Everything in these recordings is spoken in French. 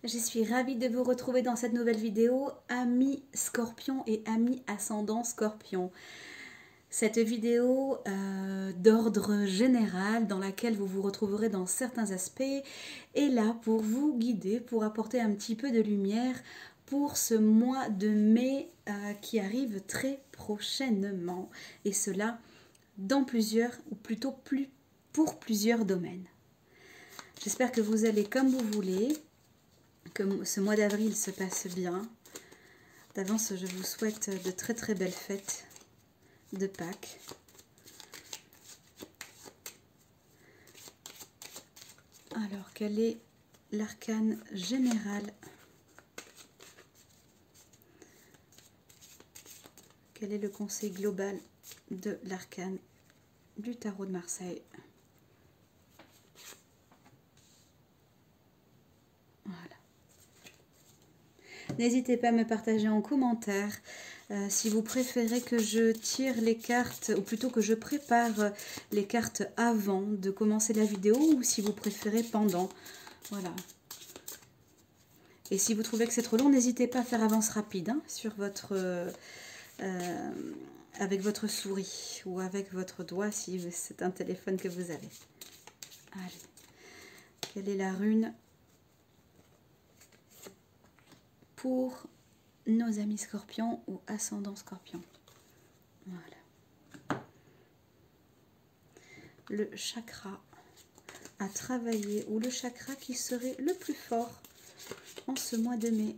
Je suis ravie de vous retrouver dans cette nouvelle vidéo, amis Scorpion et amis ascendant Scorpion. Cette vidéo d'ordre général dans laquelle vous vous retrouverez dans certains aspects est là pour vous guider, pour apporter un petit peu de lumière pour ce mois de mai qui arrive très prochainement. Et cela dans plusieurs, ou plutôt pour plusieurs domaines. J'espère que vous allez comme vous voulez, que ce mois d'avril se passe bien. D'avance, je vous souhaite de très très belles fêtes de Pâques. Alors, quel est l'arcane général? Quel est le conseil global de l'arcane du tarot de Marseille? Voilà. N'hésitez pas à me partager en commentaire si vous préférez que je tire les cartes, ou plutôt que je prépare les cartes avant de commencer la vidéo, ou si vous préférez pendant. Voilà. Et si vous trouvez que c'est trop long, n'hésitez pas à faire avance rapide hein, sur votre, avec votre souris ou avec votre doigt si c'est un téléphone que vous avez. Allez. Quelle est la rune pour nos amis scorpions ou ascendants scorpions? Voilà. Le chakra à travailler, ou le chakra qui serait le plus fort en ce mois de mai.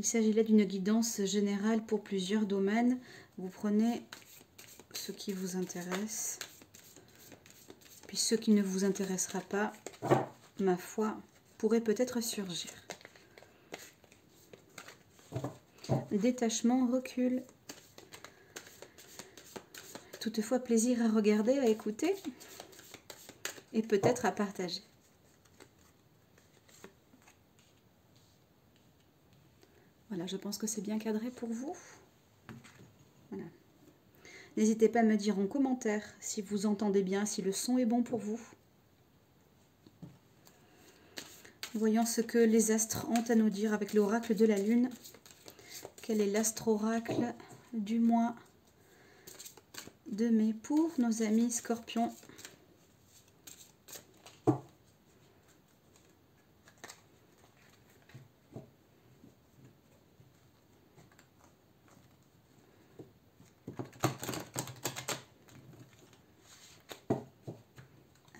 Il s'agit là d'une guidance générale pour plusieurs domaines. Vous prenez ce qui vous intéresse, puis ce qui ne vous intéressera pas, ma foi, pourrait peut-être surgir. Détachement, recul. Toutefois, plaisir à regarder, à écouter et peut-être à partager. Voilà, je pense que c'est bien cadré pour vous. Voilà. N'hésitez pas à me dire en commentaire si vous entendez bien, si le son est bon pour vous. Voyons ce que les astres ont à nous dire avec l'oracle de la lune. Quel est l'astro-oracle du mois de mai pour nos amis scorpions?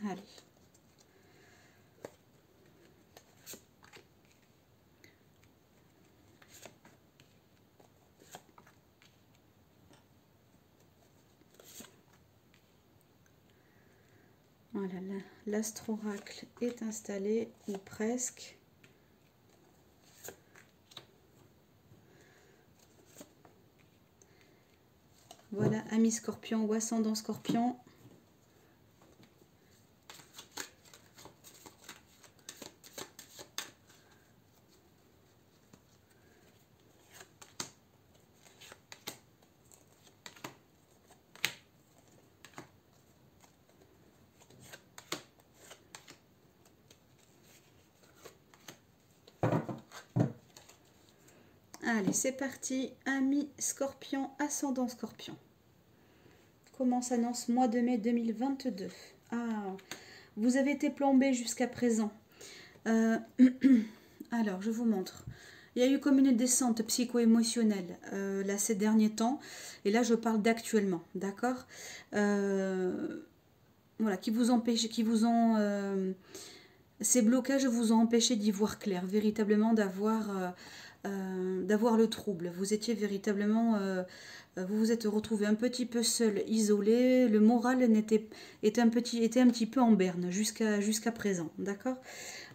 Allez. Voilà, l'astro-oracle est installé, ou presque. Voilà, amis scorpions ou ascendant scorpion. Allez, c'est parti, amis scorpion, ascendant scorpion. Comment s'annonce mois de mai 2022? Ah, vous avez été plombé jusqu'à présent. Alors, je vous montre. Il y a eu comme une descente psycho-émotionnelle là ces derniers temps. Et là, je parle d'actuellement, d'accord? Voilà, qui vous empêche, ces blocages vous ont empêché d'y voir clair, véritablement d'avoir le trouble. Vous étiez véritablement, vous vous êtes retrouvé un petit peu seul, isolé. Le moral était un petit peu en berne jusqu'à présent, d'accord?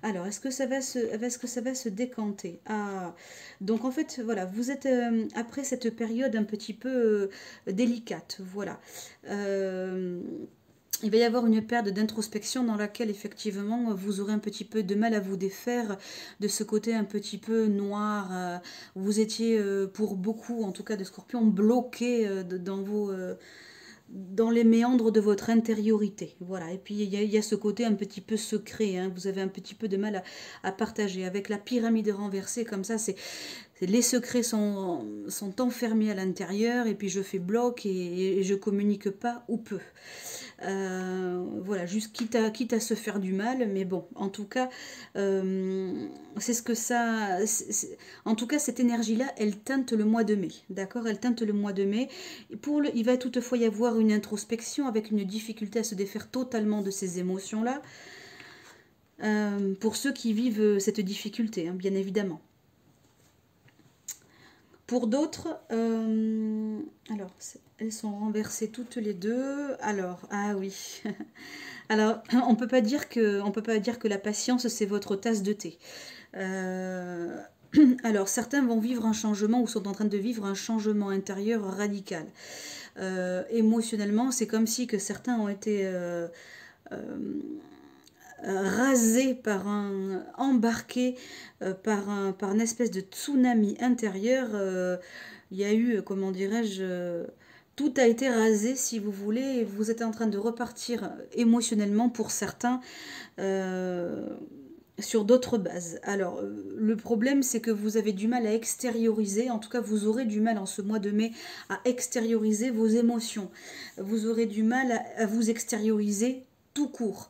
Alors, est-ce que ça va se décanter? Ah, donc en fait, voilà, vous êtes après cette période un petit peu délicate, voilà. il va y avoir une période d'introspection dans laquelle effectivement vous aurez un petit peu de mal à vous défaire de ce côté un petit peu noir. Vous étiez pour beaucoup, en tout cas de Scorpion, bloqué dans les méandres de votre intériorité. Voilà. Et puis il y a ce côté un petit peu secret. Hein. Vous avez un petit peu de mal à partager. Avec la pyramide renversée comme ça, les secrets sont enfermés à l'intérieur et puis je fais bloc et je communique pas ou peu. Voilà, juste quitte à se faire du mal, mais bon, en tout cas, c'est ce que ça... En tout cas, cette énergie-là, elle teinte le mois de mai, d'accord? Elle teinte le mois de mai. Il va toutefois y avoir une introspection avec une difficulté à se défaire totalement de ces émotions-là, pour ceux qui vivent cette difficulté, hein, bien évidemment. Pour d'autres, alors, elles sont renversées toutes les deux. Alors, ah oui. Alors, on peut pas dire que la patience, c'est votre tasse de thé. Alors, certains vont vivre un changement ou sont en train de vivre un changement intérieur radical. Émotionnellement, c'est comme si que certains ont été... rasé embarqué par une espèce de tsunami intérieur. Il y a eu, comment dirais-je, tout a été rasé si vous voulez, et vous êtes en train de repartir émotionnellement pour certains sur d'autres bases. Alors, le problème, c'est que vous avez du mal à extérioriser, en tout cas, vous aurez du mal en ce mois de mai à extérioriser vos émotions. Vous aurez du mal à vous extérioriser tout court.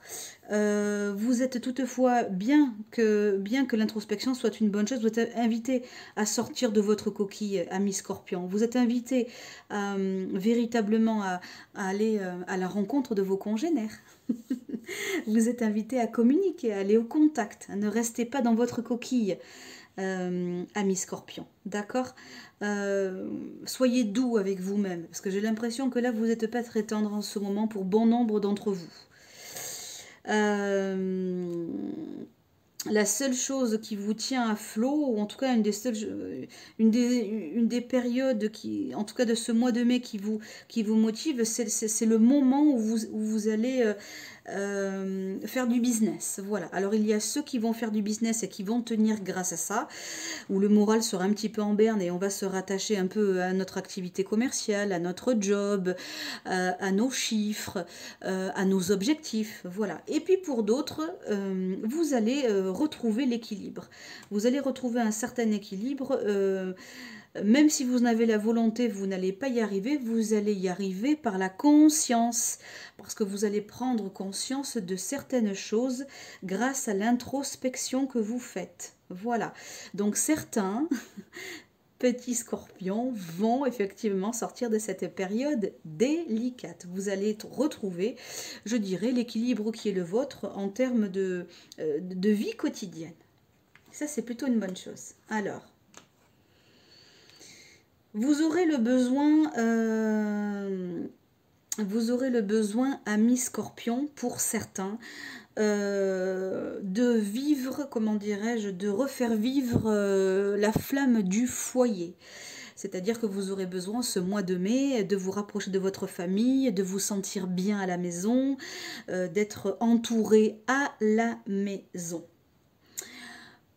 Vous êtes toutefois, bien que l'introspection soit une bonne chose, vous êtes invité à sortir de votre coquille, ami Scorpion. Vous êtes invité véritablement à aller à la rencontre de vos congénères. Vous êtes invité à communiquer, à aller au contact. Ne restez pas dans votre coquille, ami Scorpion. D'accord? Soyez doux avec vous-même, parce que j'ai l'impression que là, vous n'êtes pas très tendre en ce moment pour bon nombre d'entre vous. La seule chose qui vous tient à flot, ou en tout cas une des périodes qui, en tout cas de ce mois de mai qui vous motive, c'est le moment où vous allez faire du business. Voilà. Alors il y a ceux qui vont faire du business et qui vont tenir grâce à ça, où le moral sera un petit peu en berne et on va se rattacher un peu à notre activité commerciale, à notre job, à nos chiffres, à nos objectifs. Voilà. Et puis pour d'autres, vous allez retrouver l'équilibre. Vous allez retrouver un certain équilibre. Même si vous en avez la volonté, vous n'allez pas y arriver, vous allez y arriver par la conscience, parce que vous allez prendre conscience de certaines choses grâce à l'introspection que vous faites. Voilà. Donc certains petits scorpions vont effectivement sortir de cette période délicate. Vous allez retrouver, je dirais, l'équilibre qui est le vôtre en termes de vie quotidienne. Ça, c'est plutôt une bonne chose. Alors, vous aurez le besoin, ami Scorpion, pour certains, de vivre, comment dirais-je, de refaire vivre la flamme du foyer. C'est-à-dire que vous aurez besoin ce mois de mai de vous rapprocher de votre famille, de vous sentir bien à la maison, d'être entouré à la maison.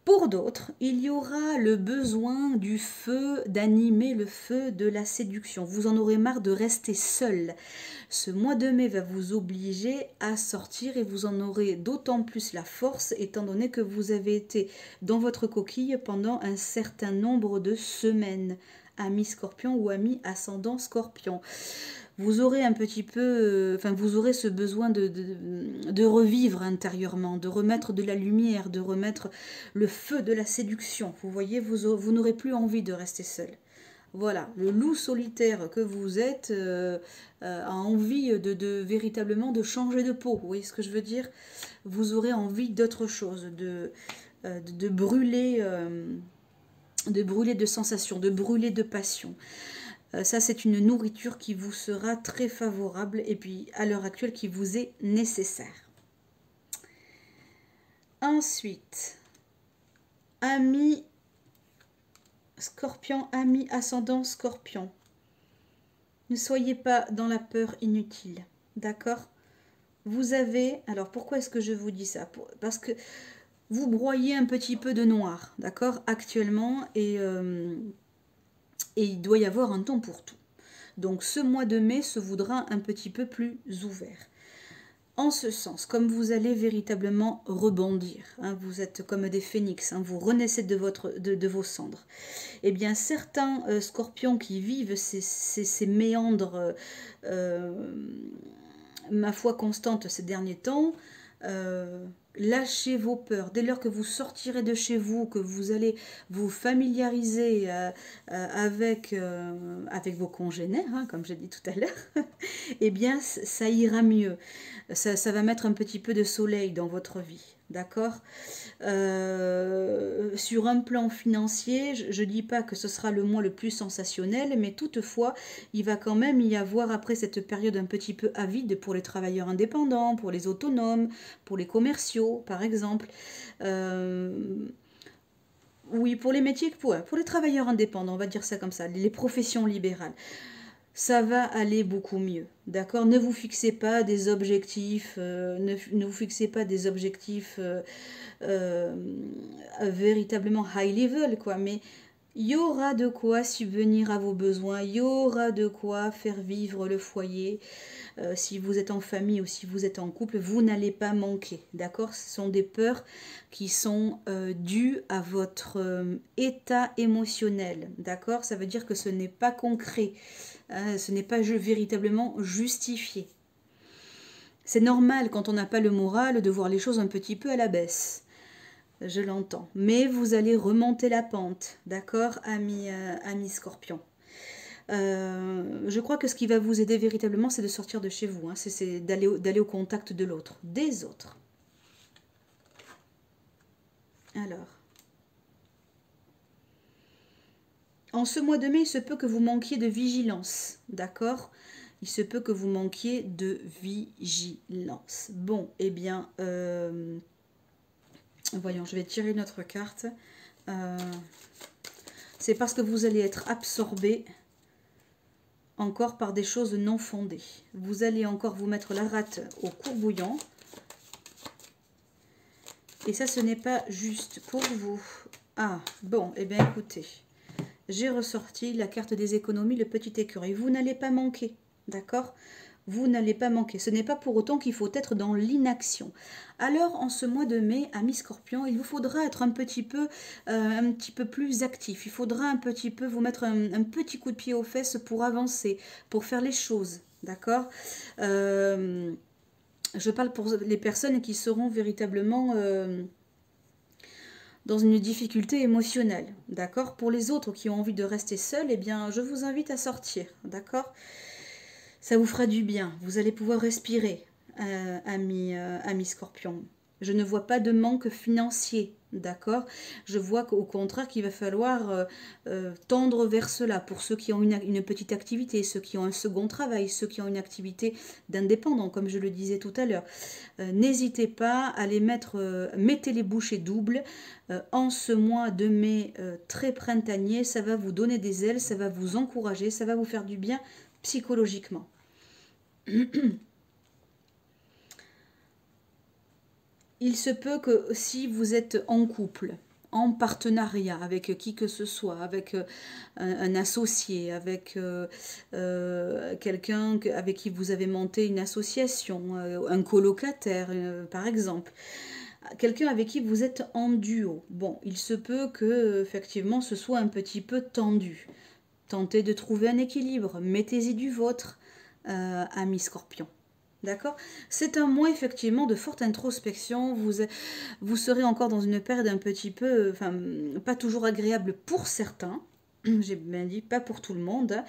Pour d'autres, il y aura le besoin du feu, d'animer le feu de la séduction. Vous en aurez marre de rester seul. Ce mois de mai va vous obliger à sortir et vous en aurez d'autant plus la force étant donné que vous avez été dans votre coquille pendant un certain nombre de semaines. Ami Scorpion ou ami ascendant Scorpion. Vous aurez un petit peu, vous aurez ce besoin de revivre intérieurement, de remettre de la lumière, de remettre le feu de la séduction. Vous voyez, vous n'aurez plus envie de rester seul. Voilà, le loup solitaire que vous êtes a envie véritablement de changer de peau. Vous voyez ce que je veux dire? Vous aurez envie d'autre chose, de brûler de sensations, de brûler de passion. Ça, c'est une nourriture qui vous sera très favorable et puis à l'heure actuelle qui vous est nécessaire. Ensuite, ami Scorpion, ami ascendant Scorpion. Ne soyez pas dans la peur inutile, d'accord? vous avez... Alors, pourquoi est-ce que je vous dis ça? Parce que vous broyez un petit peu de noir, d'accord, actuellement, et il doit y avoir un temps pour tout. Donc, ce mois de mai se voudra un petit peu plus ouvert. En ce sens, comme vous allez véritablement rebondir, hein, vous êtes comme des phénix, hein, vous renaissez de vos cendres. Eh bien, certains scorpions qui vivent ces méandres, ma foi constante ces derniers temps, lâchez vos peurs. Dès lors que vous sortirez de chez vous, que vous allez vous familiariser avec vos congénères, hein, comme j'ai dit tout à l'heure, eh bien, ça ira mieux. Ça va mettre un petit peu de soleil dans votre vie, d'accord? Sur un plan financier, je ne dis pas que ce sera le mois le plus sensationnel, mais toutefois, il va quand même y avoir, après cette période un petit peu avide pour les travailleurs indépendants, pour les autonomes, pour les commerciaux, par exemple. Oui, pour les métiers, pour les travailleurs indépendants, on va dire ça comme ça, les professions libérales. Ça va aller beaucoup mieux, d'accord? Ne vous fixez pas des objectifs, ne vous fixez pas des objectifs véritablement high level, quoi, mais il y aura de quoi subvenir à vos besoins, il y aura de quoi faire vivre le foyer. Si vous êtes en famille ou si vous êtes en couple, vous n'allez pas manquer, d'accord? Ce sont des peurs qui sont dues à votre état émotionnel, d'accord? Ça veut dire que ce n'est pas concret, ce n'est pas véritablement justifié. C'est normal quand on n'a pas le moral de voir les choses un petit peu à la baisse. Je l'entends. Mais vous allez remonter la pente, d'accord, ami Scorpion. Je crois que ce qui va vous aider véritablement, c'est de sortir de chez vous. Hein. C'est d'aller au contact de l'autre, des autres. Alors. En ce mois de mai, il se peut que vous manquiez de vigilance, d'accord? Il se peut que vous manquiez de vigilance. Bon, eh bien, voyons, je vais tirer une autre carte. C'est parce que vous allez être absorbé encore par des choses non fondées. Vous allez encore vous mettre la rate au courbouillant. Et ça, ce n'est pas juste pour vous. Ah, bon, eh bien, écoutez. J'ai ressorti la carte des économies, le petit écureuil. Vous n'allez pas manquer, d'accord? Vous n'allez pas manquer. Ce n'est pas pour autant qu'il faut être dans l'inaction. Alors, en ce mois de mai, ami Scorpion, il vous faudra être un petit peu plus actif. Il faudra un petit peu vous mettre un petit coup de pied aux fesses pour avancer, pour faire les choses, d'accord? Je parle pour les personnes qui seront véritablement dans une difficulté émotionnelle, d'accord? Pour les autres qui ont envie de rester seuls, eh bien, je vous invite à sortir, d'accord? Ça vous fera du bien, vous allez pouvoir respirer, ami Scorpion. Je ne vois pas de manque financier, d'accord? Je vois qu'au contraire qu'il va falloir tendre vers cela pour ceux qui ont une petite activité, ceux qui ont un second travail, ceux qui ont une activité d'indépendant, comme je le disais tout à l'heure. N'hésitez pas à les mettez les bouchées doubles en ce mois de mai très printanier. Ça va vous donner des ailes, ça va vous encourager, ça va vous faire du bien psychologiquement. Il se peut que si vous êtes en couple, en partenariat avec qui que ce soit, avec un associé, avec quelqu'un avec qui vous avez monté une association, un colocataire par exemple, quelqu'un avec qui vous êtes en duo. Bon, il se peut que effectivement ce soit un petit peu tendu. Tentez de trouver un équilibre, mettez-y du vôtre, ami Scorpion. D'accord? C'est un mois effectivement de forte introspection. Vous serez encore dans une période un petit peu, enfin, pas toujours agréable pour certains. J'ai bien dit, pas pour tout le monde.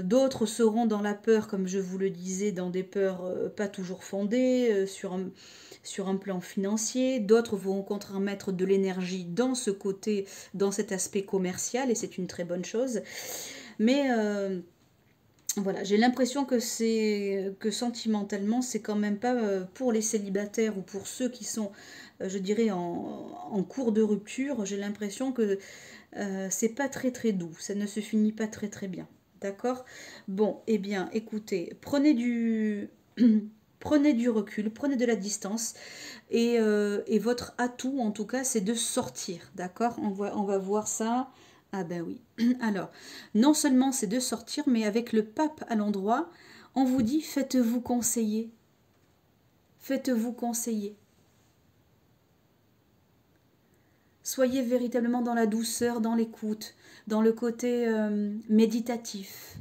D'autres seront dans la peur, comme je vous le disais, dans des peurs pas toujours fondées, sur un plan financier. D'autres vont au contraire mettre de l'énergie dans ce côté, dans cet aspect commercial, et c'est une très bonne chose. Mais voilà, j'ai l'impression que sentimentalement, c'est quand même pas pour les célibataires ou pour ceux qui sont, je dirais, en cours de rupture. J'ai l'impression que c'est pas très très doux, ça ne se finit pas très très bien. D'accord? Bon, eh bien, écoutez, prenez du Prenez du recul, prenez de la distance et votre atout en tout cas c'est de sortir, d'accord, on va voir ça. Ah ben oui, alors non seulement c'est de sortir mais avec le pape à l'endroit, on vous dit faites-vous conseiller. Faites-vous conseiller. Soyez véritablement dans la douceur, dans l'écoute, dans le côté méditatif.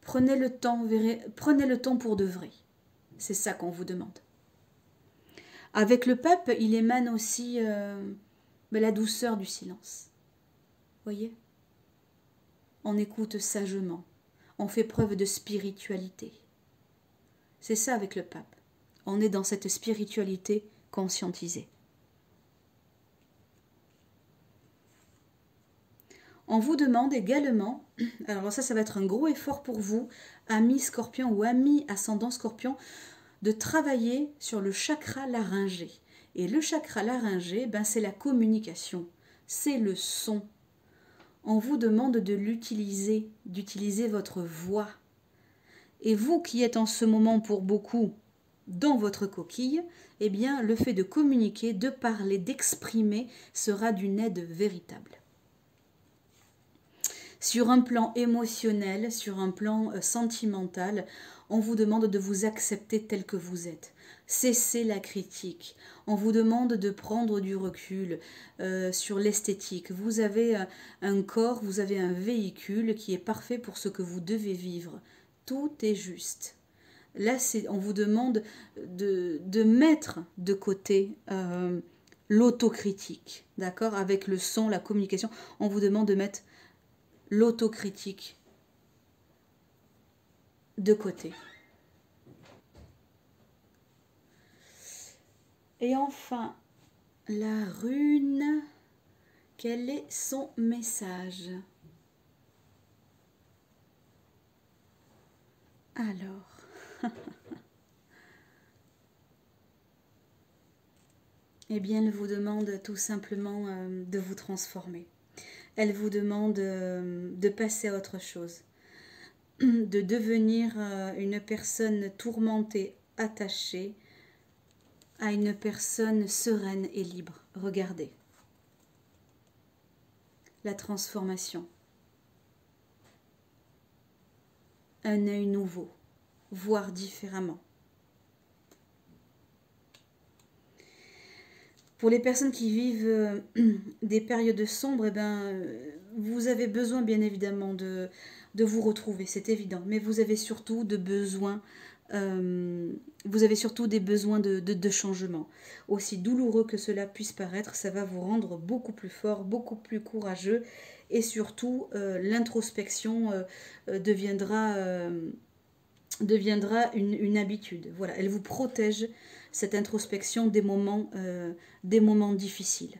Prenez le temps pour de vrai. C'est ça qu'on vous demande. Avec le pape, il émane aussi la douceur du silence. Voyez? On écoute sagement. On fait preuve de spiritualité. C'est ça avec le pape. On est dans cette spiritualité conscientisée. On vous demande également, alors ça va être un gros effort pour vous, amis scorpion ou amis ascendant scorpion, de travailler sur le chakra laryngé. Et le chakra laryngé, c'est la communication, c'est le son. On vous demande de l'utiliser, d'utiliser votre voix. Et vous qui êtes en ce moment pour beaucoup dans votre coquille, eh bien le fait de communiquer, de parler, d'exprimer sera d'une aide véritable. Sur un plan émotionnel, sur un plan sentimental, on vous demande de vous accepter tel que vous êtes. Cessez la critique. On vous demande de prendre du recul sur l'esthétique. Vous avez un corps, vous avez un véhicule qui est parfait pour ce que vous devez vivre. Tout est juste. Là, on vous demande de mettre de côté l'autocritique. D'accord? Avec le son, la communication, on vous demande de mettre l'autocritique de côté. Et enfin, la rune, quel est son message? Alors, eh bien, elle vous demande tout simplement de vous transformer. Elle vous demande de passer à autre chose, de devenir une personne tourmentée, attachée, à une personne sereine et libre. Regardez. La transformation. Un œil nouveau, voir différemment. Pour les personnes qui vivent des périodes sombres, vous avez besoin bien évidemment de vous retrouver, c'est évident. Mais vous avez surtout des besoins de changement. Aussi douloureux que cela puisse paraître, ça va vous rendre beaucoup plus fort, beaucoup plus courageux. Et surtout, l'introspection deviendra une habitude. Voilà, elle vous protège, cette introspection, des moments difficiles.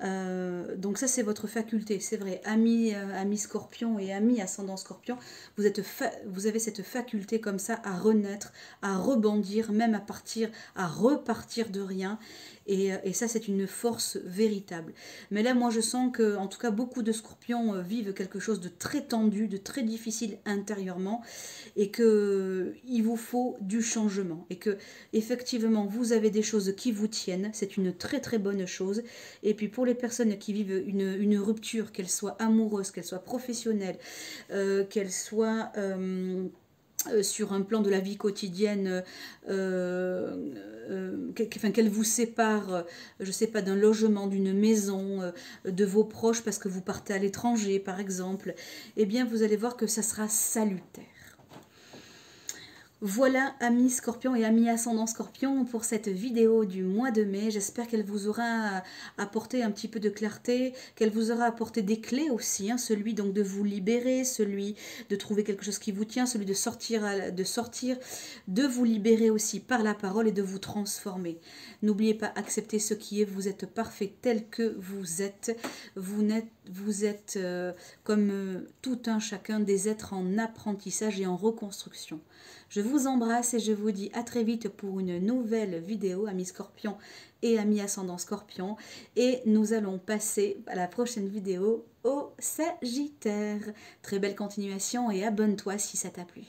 Donc ça c'est votre faculté, c'est vrai, amis scorpion et amis ascendant scorpion, vous avez cette faculté comme ça à renaître, à rebondir, même à repartir de rien, et ça c'est une force véritable. Mais là moi je sens que en tout cas beaucoup de scorpions vivent quelque chose de très tendu, de très difficile intérieurement, et que il vous faut du changement, et que effectivement vous avez des choses qui vous tiennent, c'est une très très bonne chose. Et puis pour les personnes qui vivent une rupture, qu'elle soit amoureuse, qu'elle soit professionnelle, qu'elle soit sur un plan de la vie quotidienne, qu'elle vous sépare, je sais pas, d'un logement, d'une maison, de vos proches parce que vous partez à l'étranger par exemple, eh bien vous allez voir que ça sera salutaire. Voilà amis scorpions et amis ascendant scorpion pour cette vidéo du mois de mai. J'espère qu'elle vous aura apporté un petit peu de clarté, qu'elle vous aura apporté des clés aussi, celui donc de vous libérer, celui de trouver quelque chose qui vous tient, celui de sortir, de vous libérer aussi par la parole et de vous transformer. N'oubliez pas, accepter ce qui est, vous êtes parfait tel que vous êtes. Vous êtes comme tout un chacun des êtres en apprentissage et en reconstruction. Je vous embrasse et je vous dis à très vite pour une nouvelle vidéo, amis scorpions et amis ascendant scorpion. Et nous allons passer à la prochaine vidéo au Sagittaire. Très belle continuation et abonne-toi si ça t'a plu.